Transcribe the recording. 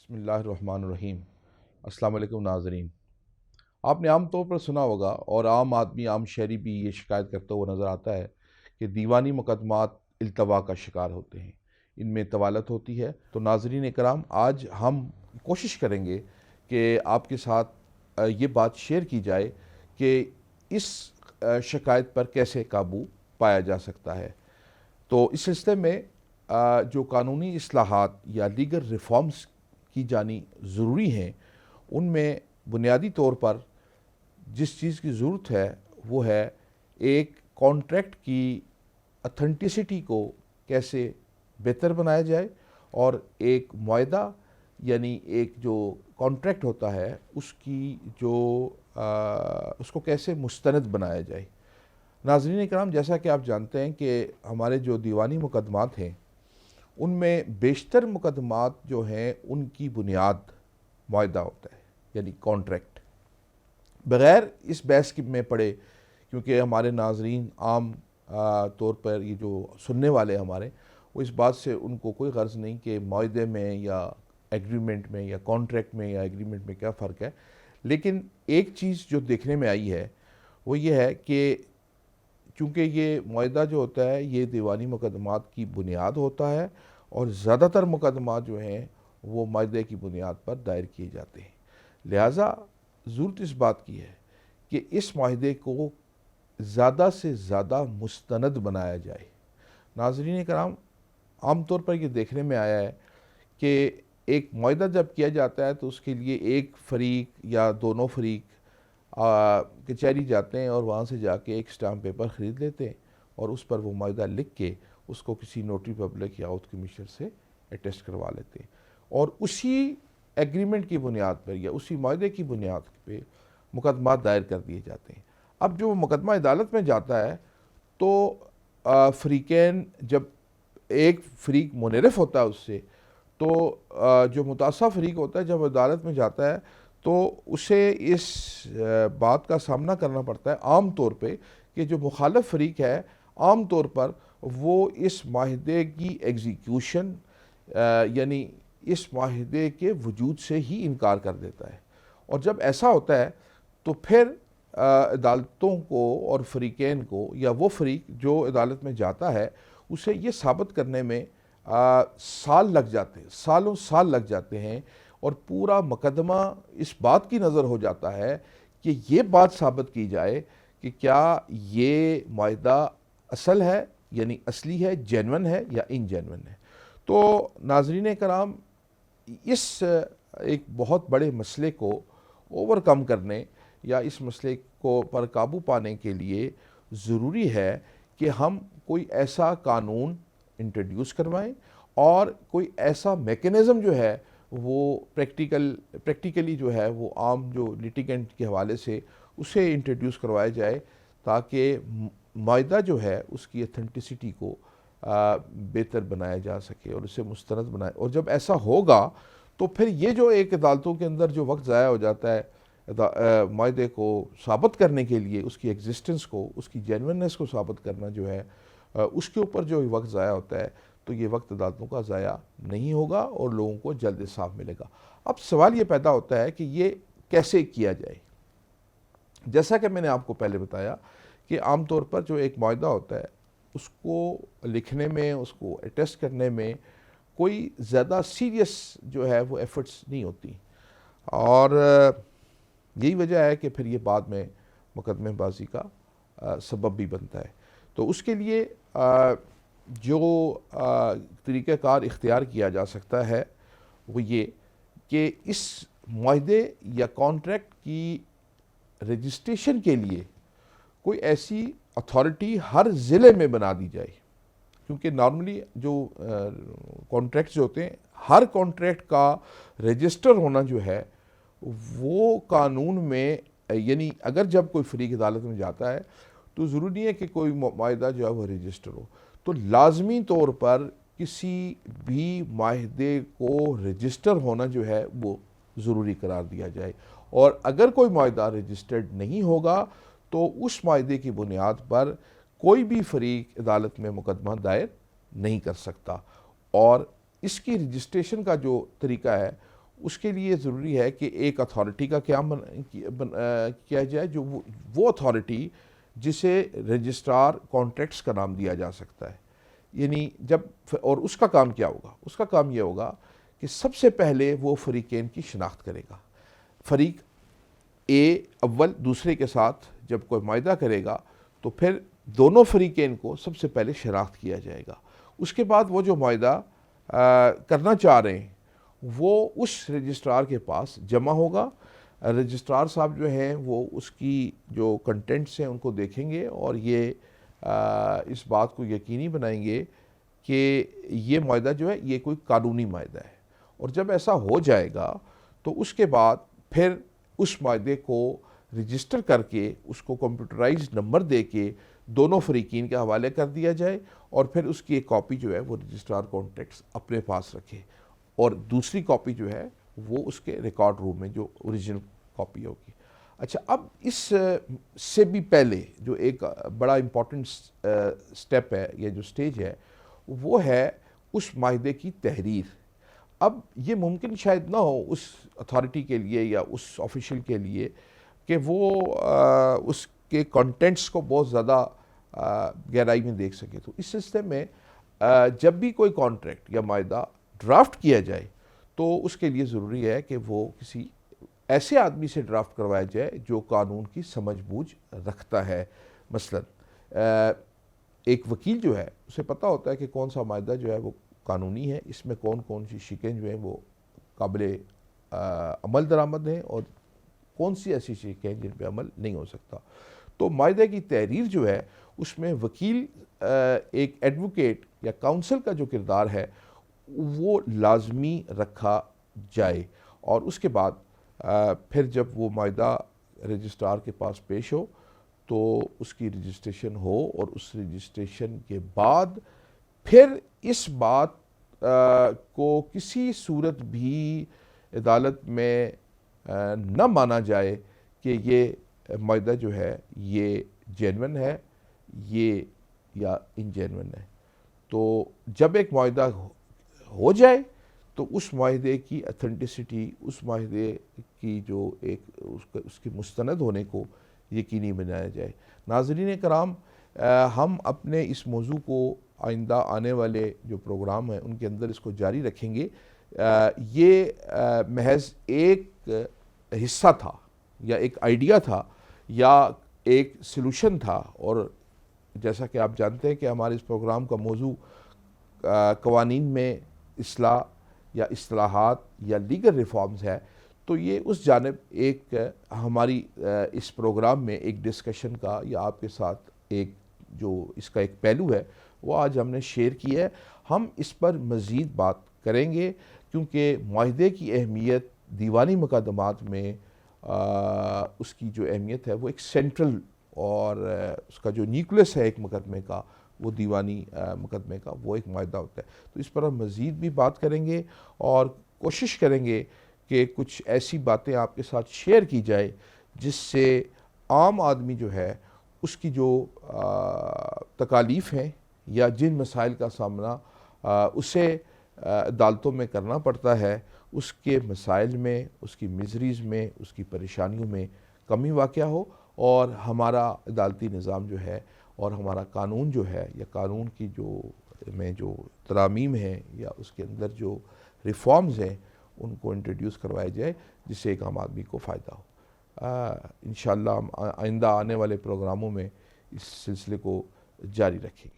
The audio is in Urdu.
بسم اللہ الرحمن الرحیم۔ السلام علیکم ناظرین۔ آپ نے عام طور پر سنا ہوگا اور عام آدمی عام شہری بھی یہ شکایت کرتا ہوا نظر آتا ہے کہ دیوانی مقدمات التوا کا شکار ہوتے ہیں، ان میں طوالت ہوتی ہے۔ تو ناظرین کرام، آج ہم کوشش کریں گے کہ آپ کے ساتھ یہ بات شیئر کی جائے کہ اس شکایت پر کیسے قابو پایا جا سکتا ہے۔ تو اس سلسلے میں جو قانونی اصلاحات یا لیگل ریفارمز کی جانی ضروری ہیں، ان میں بنیادی طور پر جس چیز کی ضرورت ہے وہ ہے ایک کانٹریکٹ کی اتھینٹسٹی کو کیسے بہتر بنایا جائے، اور ایک معاہدہ یعنی ایک جو کانٹریکٹ ہوتا ہے اس کی اس کو کیسے مستند بنایا جائے۔ ناظرین کرام، جیسا کہ آپ جانتے ہیں کہ ہمارے جو دیوانی مقدمات ہیں ان میں بیشتر مقدمات جو ہیں ان کی بنیاد معاہدہ ہوتا ہے، یعنی کانٹریکٹ۔ بغیر اس بحث میں پڑے، کیونکہ ہمارے ناظرین عام طور پر یہ جو سننے والے ہمارے، وہ اس بات سے ان کو کوئی غرض نہیں کہ معاہدے میں یا ایگریمنٹ میں یا کانٹریکٹ میں یا ایگریمنٹ میں کیا فرق ہے۔ لیکن ایک چیز جو دیکھنے میں آئی ہے وہ یہ ہے کہ چونکہ یہ معاہدہ جو ہوتا ہے یہ دیوانی مقدمات کی بنیاد ہوتا ہے، اور زیادہ تر مقدمات جو ہیں وہ معاہدے کی بنیاد پر دائر کیے جاتے ہیں، لہٰذا ضرورت اس بات کی ہے کہ اس معاہدے کو زیادہ سے زیادہ مستند بنایا جائے۔ ناظرین کرام، عام طور پر یہ دیکھنے میں آیا ہے کہ ایک معاہدہ جب کیا جاتا ہے تو اس کے لیے ایک فریق یا دونوں فریق کچہری جاتے ہیں اور وہاں سے جا کے ایک اسٹامپ پیپر خرید لیتے ہیں، اور اس پر وہ معاہدہ لکھ کے اس کو کسی نوٹری پبلک یا آؤتھ کمیشنر سے اٹیسٹ کروا لیتے ہیں، اور اسی ایگریمنٹ کی بنیاد پر یا اسی معاہدے کی بنیاد پہ مقدمات دائر کر دیے جاتے ہیں۔ اب جو مقدمہ عدالت میں جاتا ہے تو فریقین، جب ایک فریق منحرف ہوتا ہے اس سے، تو جو متاثرہ فریق ہوتا ہے جب عدالت میں جاتا ہے تو اسے اس بات کا سامنا کرنا پڑتا ہے عام طور پہ کہ جو مخالف فریق ہے عام طور پر وہ اس معاہدے کی ایگزیکیوشن یعنی اس معاہدے کے وجود سے ہی انکار کر دیتا ہے، اور جب ایسا ہوتا ہے تو پھر عدالتوں کو اور فریقین کو یا وہ فریق جو عدالت میں جاتا ہے اسے یہ ثابت کرنے میں سال لگ جاتے ہیں، سالوں سال لگ جاتے ہیں، اور پورا مقدمہ اس بات کی نظر ہو جاتا ہے کہ یہ بات ثابت کی جائے کہ کیا یہ معاہدہ اصل ہے یعنی اصلی ہے، جینون ہے یا ان جینون ہے۔ تو ناظرین کرام، اس ایک بہت بڑے مسئلے کو اوور کم کرنے یا اس مسئلے کو پر قابو پانے کے لیے ضروری ہے کہ ہم کوئی ایسا قانون انٹروڈیوس کروائیں اور کوئی ایسا میکنزم جو ہے وہ پریکٹیکلی جو ہے وہ عام جو لیٹیگنٹ کے حوالے سے اسے انٹروڈیوس کروایا جائے، تاکہ معاہدہ جو ہے اس کی اتھینٹسٹی کو بہتر بنایا جا سکے اور اسے مستند بنائے۔ اور جب ایسا ہوگا تو پھر یہ جو ایک عدالتوں کے اندر جو وقت ضائع ہو جاتا ہے معاہدے کو ثابت کرنے کے لیے، اس کی ایگزسٹنس کو، اس کی جینوننس کو ثابت کرنا جو ہے اس کے اوپر جو وقت ضائع ہوتا ہے، تو یہ وقت عدالتوں کا ضائع نہیں ہوگا اور لوگوں کو جلد انصاف ملے گا۔ اب سوال یہ پیدا ہوتا ہے کہ یہ کیسے کیا جائے۔ جیسا کہ میں نے آپ کو پہلے بتایا کہ عام طور پر جو ایک معاہدہ ہوتا ہے اس کو لکھنے میں، اس کو اٹیسٹ کرنے میں کوئی زیادہ سیریس جو ہے وہ ایفرٹس نہیں ہوتی، اور یہی وجہ ہے کہ پھر یہ بعد میں مقدمے بازی کا سبب بھی بنتا ہے۔ تو اس کے لیے جو طریقہ کار اختیار کیا جا سکتا ہے وہ یہ کہ اس معاہدے یا کانٹریکٹ کی رجسٹریشن کے لیے کوئی ایسی اتھارٹی ہر ضلع میں بنا دی جائے، کیونکہ نارملی جو کانٹریکٹس ہوتے ہیں، ہر کانٹریکٹ کا رجسٹر ہونا جو ہے وہ قانون میں، یعنی اگر جب کوئی فریق عدالت میں جاتا ہے تو ضروری نہیں ہے کہ کوئی معاہدہ جو ہے وہ رجسٹر ہو، تو لازمی طور پر کسی بھی معاہدے کو رجسٹر ہونا جو ہے وہ ضروری قرار دیا جائے، اور اگر کوئی معاہدہ رجسٹرڈ نہیں ہوگا تو اس معاہدے کی بنیاد پر کوئی بھی فریق عدالت میں مقدمہ دائر نہیں کر سکتا۔ اور اس کی رجسٹریشن کا جو طریقہ ہے اس کے لیے ضروری ہے کہ ایک اتھارٹی کا قیام کیا جائے، جو وہ اتھارٹی جسے رجسٹرار کانٹریکٹس کا نام دیا جا سکتا ہے. یعنی اور اس کا کام کیا ہوگا؟ اس کا کام یہ ہوگا کہ سب سے پہلے وہ فریقین کی شناخت کرے گا. فریق اے اول دوسرے کے ساتھ جب کوئی معاہدہ کرے گا تو پھر دونوں فریقین کو سب سے پہلے شناخت کیا جائے گا. اس کے بعد وہ جو معاہدہ کرنا چاہ رہے ہیں وہ اس رجسٹرار کے پاس جمع ہوگا. رجسٹرار صاحب جو ہیں وہ اس کی جو کنٹینٹس ہیں ان کو دیکھیں گے اور یہ اس بات کو یقینی بنائیں گے کہ یہ معاہدہ جو ہے یہ کوئی قانونی معاہدہ ہے. اور جب ایسا ہو جائے گا تو اس کے بعد پھر اس معاہدے کو رجسٹر کر کے اس کو کمپیوٹرائز نمبر دے کے دونوں فریقین کے حوالے کر دیا جائے اور پھر اس کی ایک کاپی جو ہے وہ رجسٹرار کانٹریکٹس اپنے پاس رکھے اور دوسری کاپی جو ہے وہ اس کے ریکارڈ روم میں جو اوریجنل کاپی ہوگی. اچھا، اب اس سے بھی پہلے جو ایک بڑا امپورٹنٹ سٹیپ ہے یا جو سٹیج ہے وہ ہے اس معاہدے کی تحریر. اب یہ ممکن شاید نہ ہو اس اتھارٹی کے لیے یا اس آفیشل کے لیے کہ وہ اس کے کنٹینٹس کو بہت زیادہ گہرائی میں دیکھ سکے. تو اس سلسلے میں جب بھی کوئی کانٹریکٹ یا معاہدہ ڈرافٹ کیا جائے تو اس کے لیے ضروری ہے کہ وہ کسی ایسے آدمی سے ڈرافٹ کروایا جائے جو قانون کی سمجھ بوجھ رکھتا ہے. مثلا ایک وکیل جو ہے اسے پتہ ہوتا ہے کہ کون سا معاہدہ جو ہے وہ قانونی ہے، اس میں کون کون سی شقیں جو ہیں وہ قابل عمل درآمد ہیں اور کون سی ایسی شقیں جن پہ عمل نہیں ہو سکتا. تو معاہدے کی تحریر جو ہے اس میں وکیل ایک ایڈوکیٹ یا کاؤنسل کا جو کردار ہے وہ لازمی رکھا جائے. اور اس کے بعد پھر جب وہ معاہدہ رجسٹرار کے پاس پیش ہو تو اس کی رجسٹریشن ہو اور اس رجسٹریشن کے بعد پھر اس بات کو کسی صورت بھی عدالت میں نہ مانا جائے کہ یہ معاہدہ جو ہے یہ جینون ہے یہ یا انجینون ہے. تو جب ایک معاہدہ ہو جائے تو اس معاہدے کی اتھینٹسٹی، اس معاہدے کی جو ایک اس کے مستند ہونے کو یقینی بنایا جائے. ناظرین کرام، ہم اپنے اس موضوع کو آئندہ آنے والے جو پروگرام ہیں ان کے اندر اس کو جاری رکھیں گے. یہ محض ایک حصہ تھا یا ایک آئیڈیا تھا یا ایک سلوشن تھا، اور جیسا کہ آپ جانتے ہیں کہ ہمارے اس پروگرام کا موضوع قوانین میں اصلاح یا اصلاحات یا لیگل ریفارمز ہے. تو یہ اس جانب ایک ہماری اس پروگرام میں ایک ڈسکشن کا یا آپ کے ساتھ ایک جو اس کا ایک پہلو ہے وہ آج ہم نے شیئر کیا ہے. ہم اس پر مزید بات کریں گے کیونکہ معاہدے کی اہمیت دیوانی مقدمات میں اس کی جو اہمیت ہے وہ ایک سینٹرل اور اس کا جو نیوکلس ہے ایک مقدمے کا وہ دیوانی مقدمے کا وہ ایک معاہدہ ہوتا ہے. تو اس پر ہم مزید بھی بات کریں گے اور کوشش کریں گے کہ کچھ ایسی باتیں آپ کے ساتھ شیئر کی جائے جس سے عام آدمی جو ہے اس کی جو تکالیف ہیں یا جن مسائل کا سامنا اسے عدالتوں میں کرنا پڑتا ہے اس کے مسائل میں، اس کی میزریز میں، اس کی پریشانیوں میں کمی واقع ہو اور ہمارا عدالتی نظام جو ہے اور ہمارا قانون جو ہے یا قانون کی جو ترامیم ہیں یا اس کے اندر جو ریفارمز ہیں ان کو انٹروڈیوس کروایا جائے جس سے ایک عام آدمی کو فائدہ ہو. انشاءاللہ ہم آئندہ آنے والے پروگراموں میں اس سلسلے کو جاری رکھیں گے.